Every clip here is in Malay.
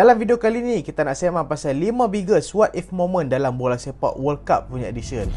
Dalam video kali ni, kita nak sembang pasal 5 biggest what if moment dalam bola sepak World Cup punya edition.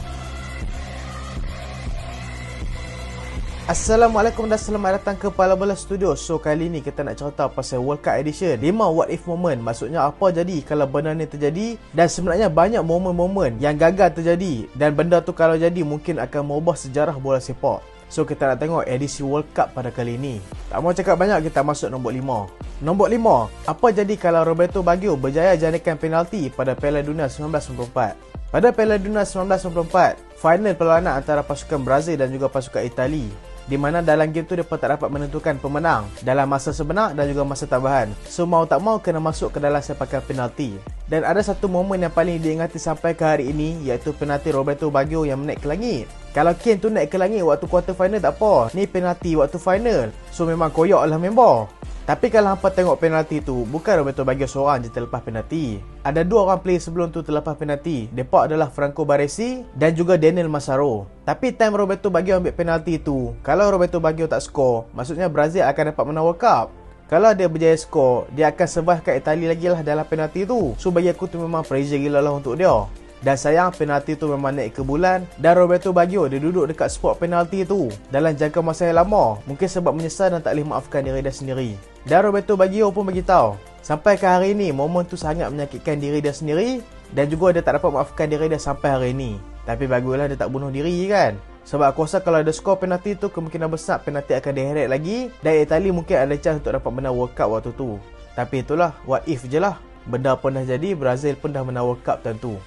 Assalamualaikum dan selamat datang ke Pala Bola Studio. So kali ni kita nak cerita pasal World Cup edition 5 what if moment. Maksudnya apa jadi kalau benda ni terjadi. Dan sebenarnya banyak momen-momen yang gagal terjadi, dan benda tu kalau jadi mungkin akan mengubah sejarah bola sepak. So kita nak tengok edisi World Cup pada kali ni. Tak mau cakap banyak, kita masuk nombor 5. Nombor 5, apa jadi kalau Roberto Baggio berjaya janakan penalti pada Piala Dunia 1994? Pada Piala Dunia 1994, final perlawanan antara pasukan Brazil dan juga pasukan Itali, di mana dalam game tu mereka tak dapat menentukan pemenang dalam masa sebenar dan juga masa tambahan. So mau tak mau kena masuk ke dalam sepakan penalti. Dan ada satu momen yang paling diingati sampai ke hari ini, iaitu penalti Roberto Baggio yang menaik ke langit. Kalau Kane tu naik ke langit waktu quarter final tak apa, ni penalti waktu final, so memang koyak lah member. Tapi kalau hampa tengok penalti tu, bukan Roberto Baggio seorang je terlepas penalti. Ada dua orang player sebelum tu terlepas penalti. Mereka adalah Franco Baresi dan juga Daniel Massaro. Tapi time Roberto Baggio ambil penalti tu, kalau Roberto Baggio tak skor, maksudnya Brazil akan dapat menang World Cup. Kalau dia berjaya skor, dia akan survive Itali lagi lah dalam penalti tu. So bagi aku tu memang pressure gila lah untuk dia. Dan sayang penalti tu memang naik ke bulan, dan Roberto Baggio dia duduk dekat spot penalti tu dalam jangka masa yang lama, mungkin sebab menyesal dan tak boleh maafkan diri dia sendiri. Dan Roberto Baggio pun beritahu, sampai ke hari ini momen tu sangat menyakitkan diri dia sendiri, dan juga dia tak dapat maafkan diri dia sampai hari ini. Tapi baguslah dia tak bunuh diri kan. Sebab aku rasa kalau ada skor penalti tu, kemungkinan besar penalti akan diheret lagi, dan Itali mungkin ada chance untuk dapat menang World Cup waktu tu. Tapi itulah, what if je lah. Benda pun dah jadi, Brazil pun dah menang World Cup tentu.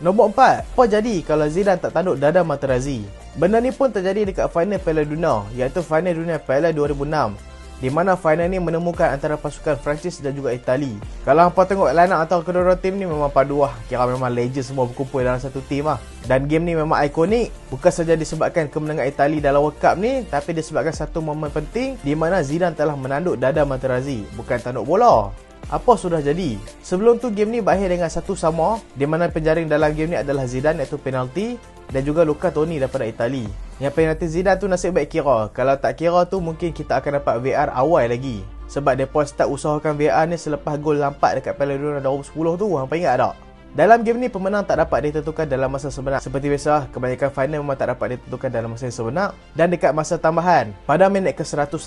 Nombor 4, apa jadi kalau Zidane tak tanduk Dada Materazzi? Benda ni pun terjadi dekat final Piala Dunia, iaitu final dunia Piala 2006, di mana final ni menemukan antara pasukan Perancis dan juga Itali. Kalau hampa tengok line up antara kedua-dua tim ni memang padu lah. Kira memang legend semua berkumpul dalam satu tim lah. Dan game ni memang ikonik, bukan saja disebabkan kemenangan Itali dalam World Cup ni, tapi disebabkan satu momen penting di mana Zidane telah menanduk Dada Materazzi, bukan tanduk bola. Apa sudah jadi? Sebelum tu game ni berakhir dengan 1-1, di mana penjaring dalam game ni adalah Zidane, iaitu penalti, dan juga Luca Toni daripada Itali. Yang penalti Zidane tu nasib baik kira. Kalau tak kira tu mungkin kita akan dapat VAR awal lagi. Sebab mereka start usahakan VAR ni selepas gol Lampard dekat Piala Dunia 2010 tu. Hampa ingat tak? Dalam game ni pemenang tak dapat ditentukan dalam masa sebenar. Seperti biasa, kebanyakan final memang tak dapat ditentukan dalam masa yang sebenar. Dan dekat masa tambahan, pada minit ke 108,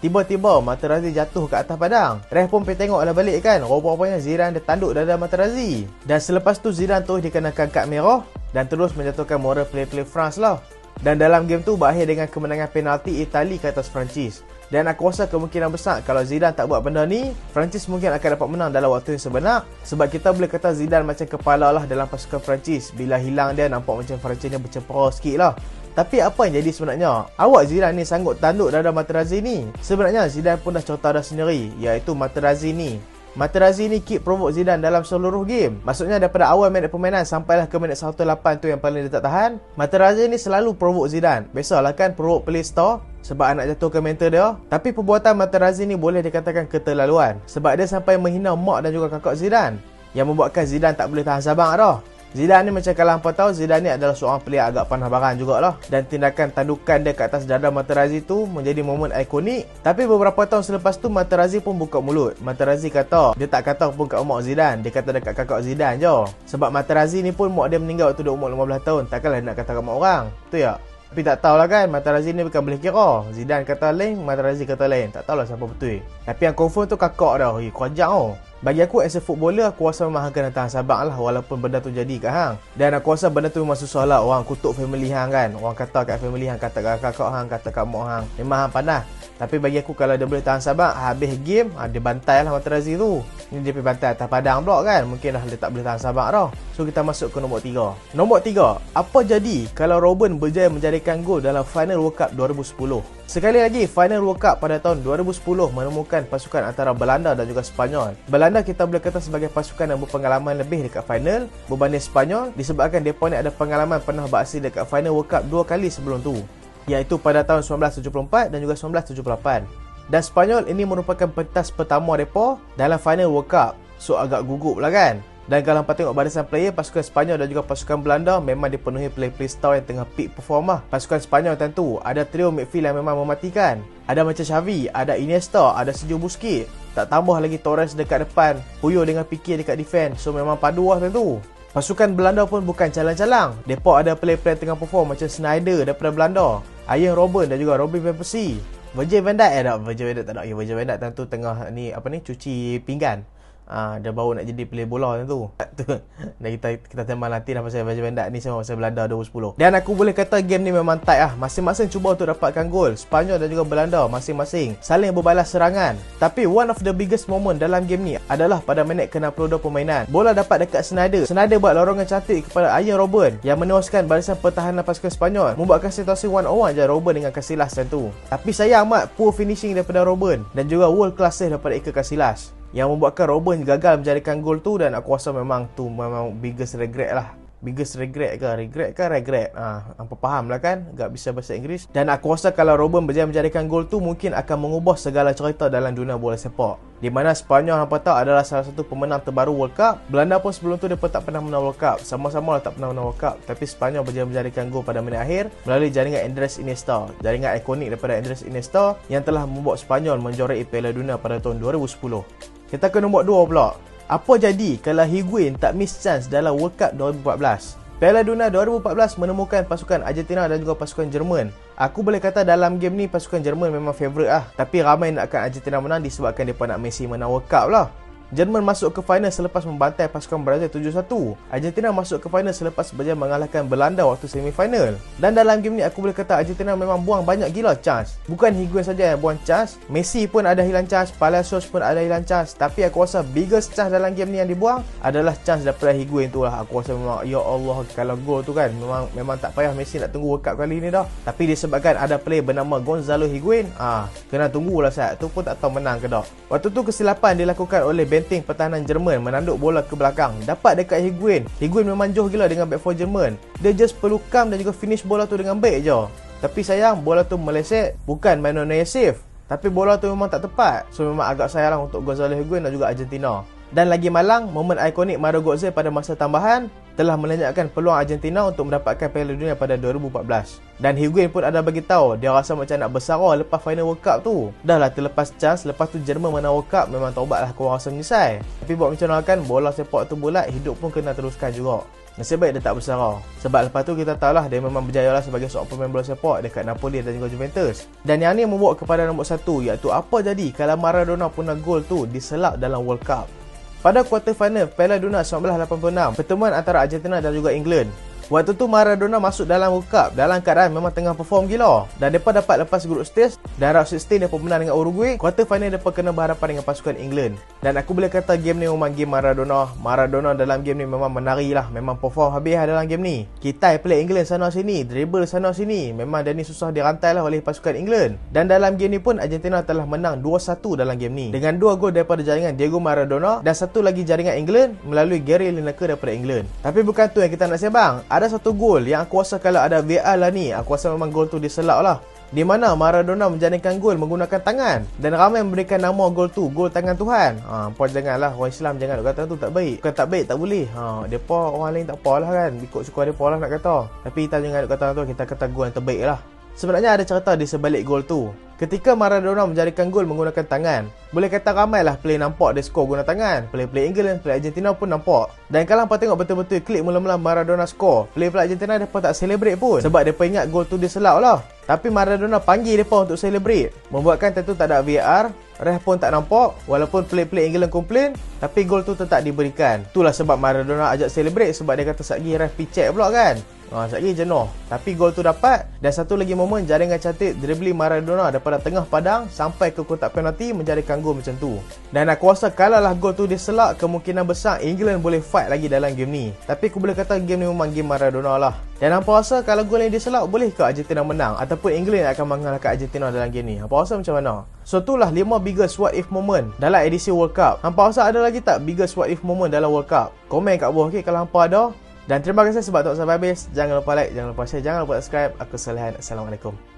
tiba-tiba Materazzi jatuh ke atas padang. Ref pun pergi tengok lah balik kan. Rupa-rupanya Zidane dia tanduk Dada Materazzi. Dan selepas tu Zidane terus dikenakan kad merah dan terus menjatuhkan moral player-player France lah. Dan dalam game tu berakhir dengan kemenangan penalti Itali ke atas Perancis. Dan aku rasa kemungkinan besar kalau Zidane tak buat benda ni, Perancis mungkin akan dapat menang dalam waktu yang sebenar. Sebab kita boleh kata Zidane macam kepala lah dalam pasukan Perancis. Bila hilang dia, nampak macam Perancis ni bercempera sikit lah. Tapi apa yang jadi sebenarnya? Awak Zidane ni sanggup tanduk Dada Materazzi ni? Sebenarnya Zidane pun dah cerita dah sendiri, iaitu Materazzi ni keep provoke Zidane dalam seluruh game. Maksudnya daripada awal minit permainan sampailah ke minit 108 tu yang paling dia tak tahan, Materazzi ni selalu provoke Zidane. Biasalah kan provoke play star, sebab nak jatuhkan mental dia. Tapi perbuatan Materazzi ni boleh dikatakan keterlaluan, sebab dia sampai menghina mak dan juga kakak Zidane, yang membuatkan Zidane tak boleh tahan sabar dah. Zidane ni macam kalau hampa tahu, Zidane ni adalah seorang player agak panah barang jugalah. Dan tindakan tandukan dia kat atas Dada Materazzi tu menjadi momen ikonik. Tapi beberapa tahun selepas tu Materazzi pun buka mulut. Materazzi kata dia tak kata pun kat mak Zidane, dia kata dekat kakak Zidane je. Sebab Materazzi ni pun mak dia meninggal waktu dia umur 15 tahun. Takkanlah nak kata kat mak orang, betul tak? Tapi tak tahulah kan, Materazzi ni bukan boleh kira. Zidane kata lain, Materazzi kata lain. Tak tahulah siapa betul. Tapi yang confirm tu kakak dah. Kejap oh. Bagi aku as a footballer, aku rasa memang kena tahan sabar lah walaupun benda tu jadi kat hang. Dan aku rasa benda tu memang susah lah. Orang kutuk family hang kan. Orang kata kat family hang, kata kat kakak hang, kata kat mak hang. Memang hang panas. Tapi bagi aku kalau dia boleh tahan sabar, habis game, dia bantai lah Materazzi tu. Ni dia pergi bantai atas padang pula kan. Mungkin dah dia tak boleh tahan sabar dah. So kita masuk ke nombor 3. Nombor 3, apa jadi kalau Robben berjaya menjadikan gol dalam final World Cup 2010? Sekali lagi, final World Cup pada tahun 2010 menemukan pasukan antara Belanda dan juga Sepanyol. Belanda kita boleh kata sebagai pasukan yang berpengalaman lebih dekat final berbanding Sepanyol, disebabkan mereka ni ada pengalaman pernah beraksi dekat final World Cup 2 kali sebelum tu, iaitu pada tahun 1974 dan juga 1978. Dan Sepanyol ini merupakan pentas pertama mereka dalam final World Cup. So agak gugup lah kan. Dan kalau hampa tengok barisan player, pasukan Sepanyol dan juga pasukan Belanda memang dipenuhi player-player star yang tengah peak perform lah. Pasukan Sepanyol tentu ada trio midfield yang memang mematikan. Ada macam Xavi, ada Iniesta, ada Sergio Busquets. Tak tambah lagi Torres dekat depan, Puyo dengan Pique dekat defense. So memang padu lah tentu. Pasukan Belanda pun bukan calang-calang. Mereka ada player-player tengah perform macam Sneijder daripada Belanda, Arjen Robben dan juga Robin van Persie. Virgil van Dijk Virgil van Dijk tak ada. Ya, Virgil van Dijk tentu tengah cuci pinggan. Dia baru nak jadi player bola tu. Dan kita sembang nanti dah pasal Virgil van Dijk ni, semua pasal Belanda 2010. Dan aku boleh kata game ni memang tight lah. Masing-masing cuba untuk dapatkan gol. Sepanyol dan juga Belanda masing-masing saling berbalas serangan. Tapi one of the biggest moment dalam game ni adalah pada minit ke-62 permainan. Bola dapat dekat Sneijder. Sneijder buat lorongan cantik kepada Arjen Robben yang meneruskan barisan pertahanan pasukan Sepanyol, membuatkan situasi 1-on-1 je Robben dengan Casillas tentu. Tapi sayang amat poor finishing daripada Robben dan juga world class save daripada Iker Casillas yang membuatkan Robben gagal menjadikan gol tu. Dan aku rasa memang biggest regret lah. Biggest regret ke? Regret. Hampa faham lah kan? Tak bisa bahasa Inggeris. Dan aku rasa kalau Robben berjaya menjadikan gol tu, mungkin akan mengubah segala cerita dalam dunia bola sepak. Di mana Sepanyol hampa tahu adalah salah satu pemenang terbaru World Cup. Belanda pun sebelum tu mereka tak pernah menang World Cup. Sama-sama lah tak pernah menang World Cup. Tapi Sepanyol berjaya menjadikan gol pada minit akhir melalui jaringan Andres Iniesta. Jaringan ikonik daripada Andres Iniesta yang telah membuat Sepanyol menjorai Piala Dunia pada tahun 2010. Kita ke nombor 2 pula. Apa jadi kalau Higuain tak miss chance dalam World Cup 2014? Piala Dunia 2014 menemukan pasukan Argentina dan juga pasukan Jerman. Aku boleh kata dalam game ni pasukan Jerman memang favourite lah. Tapi ramai nakkan Argentina menang disebabkan mereka nak Messi menang World Cup lah. Jerman masuk ke final selepas membantai pasukan Brazil 7-1. Argentina masuk ke final selepas berjaya mengalahkan Belanda waktu semifinal. Dan dalam game ni aku boleh kata Argentina memang buang banyak gila chance. Bukan Higuain saja yang buang chance, Messi pun ada hilang chance, Palacios pun ada hilang chance. Tapi aku rasa biggest chance dalam game ni yang dibuang adalah chance daripada Higuain tu lah. Aku rasa memang ya Allah, kalau gol tu kan memang tak payah Messi nak tunggu World Cup kali ni dah. Tapi disebabkan ada player bernama Gonzalo Higuain, kena tunggulah saat tu pun tak tahu menang ke tak. Waktu tu kesilapan dilakukan oleh benteng pertahanan Jerman menanduk bola ke belakang. Dapat dekat Higuain. Higuain memang joh gila dengan back four Jerman. Dia just perlu come dan juga finish bola tu dengan baik je. Tapi sayang bola tu meleset. Bukan Manuel safe, tapi bola tu memang tak tepat. So memang agak sayang lah untuk Gonzalo Higuain dan juga Argentina. Dan lagi malang, momen ikonik Mario Götze pada masa tambahan telah melenyapkan peluang Argentina untuk mendapatkan Piala Dunia pada 2014. Dan Higuain pun ada bagi tahu dia rasa macam nak bersara lepas final World Cup tu. Dah lah terlepas chance, lepas tu Jerman menang World Cup, memang taubatlah korang rasa menyesal. Tapi buat macam mana kan, bola sepak tu bulat, hidup pun kena teruskan juga. Nasib baik dia tak bersara. Sebab lepas tu kita tahulah dia memang berjaya lah sebagai seorang pemain bola sepak dekat Napoli dan juga Juventus. Dan yang ni membawa kepada nombor 1, iaitu apa jadi kalau Maradona punya gol tu diselap dalam World Cup. Pada quarter final Piala Dunia 1986, pertemuan antara Argentina dan juga England. Waktu tu Maradona masuk dalam World Cup dalam keadaan memang tengah perform gila. Dan mereka dapat lepas group stage. Dan round 16 mereka menang dengan Uruguay. Quarter final mereka kena berhadapan dengan pasukan England. Dan aku boleh kata game ni memang game Maradona. Maradona dalam game ni memang menari lah. Memang perform habis lah dalam game ni. Kita play England sana sini, dribble sana sini. Memang dia ni susah dirantai lah oleh pasukan England. Dan dalam game ni pun Argentina telah menang 2-1 dalam game ni. Dengan 2 gol daripada jaringan Diego Maradona. Dan 1 lagi jaringan England melalui Gary Lineker daripada England. Tapi bukan tu yang kita nak sembang. Ada satu gol yang aku rasa kalau ada VAR lah ni, aku rasa memang gol tu diselak lah. Di mana Maradona menjaringkan gol menggunakan tangan. Dan ramai memberikan nama gol tu gol tangan Tuhan. Puan janganlah, orang Islam jangan kata tu tak baik. Bukan tak baik, tak boleh. Depa orang lain tak apalah kan, ikut suka depa lah nak kata. Tapi kita jangan kata tu, kita kata gol yang terbaik lah. Sebenarnya ada cerita di sebalik gol tu. Ketika Maradona menjadikan gol menggunakan tangan, boleh kata ramailah play nampak dia skor guna tangan. Play England, play Argentina pun nampak. Dan kalau hampa tengok betul-betul klik mula-mula Maradona skor, play Argentina mereka tak celebrate pun. Sebab mereka ingat gol tu dia selap lah. Tapi Maradona panggil mereka untuk celebrate. Membuatkan tentu tak ada VAR, ref pun tak nampak. Walaupun play England komplain, tapi gol tu tetap diberikan. Itulah sebab Maradona ajak celebrate, sebab dia kata satgi ref picek pula kan. Satgi jenuh. Tapi gol tu dapat. Dan satu lagi momen jaringan cantik dribbling Maradona daripada tengah padang sampai ke kotak penalti menjadikan gol macam tu. Dan aku rasa kalaulah gol tu diselak, kemungkinan besar England boleh fight lagi dalam game ni. Tapi aku boleh kata game ni memang game Maradona lah. Dan hampa rasa kalau gol ni diselak, boleh ke Argentina menang? Ataupun England akan mengalahkan Argentina dalam game ni? Hampa rasa macam mana? So itulah 5 biggest what if moment dalam edisi World Cup. Hampa rasa ada lagi tak biggest what if moment dalam World Cup? Komen kat bawah okay, kalau hampa ada. Dan terima kasih sebab tengok sampai habis. Jangan lupa like, jangan lupa share, jangan lupa subscribe. Aku Salihan. Assalamualaikum.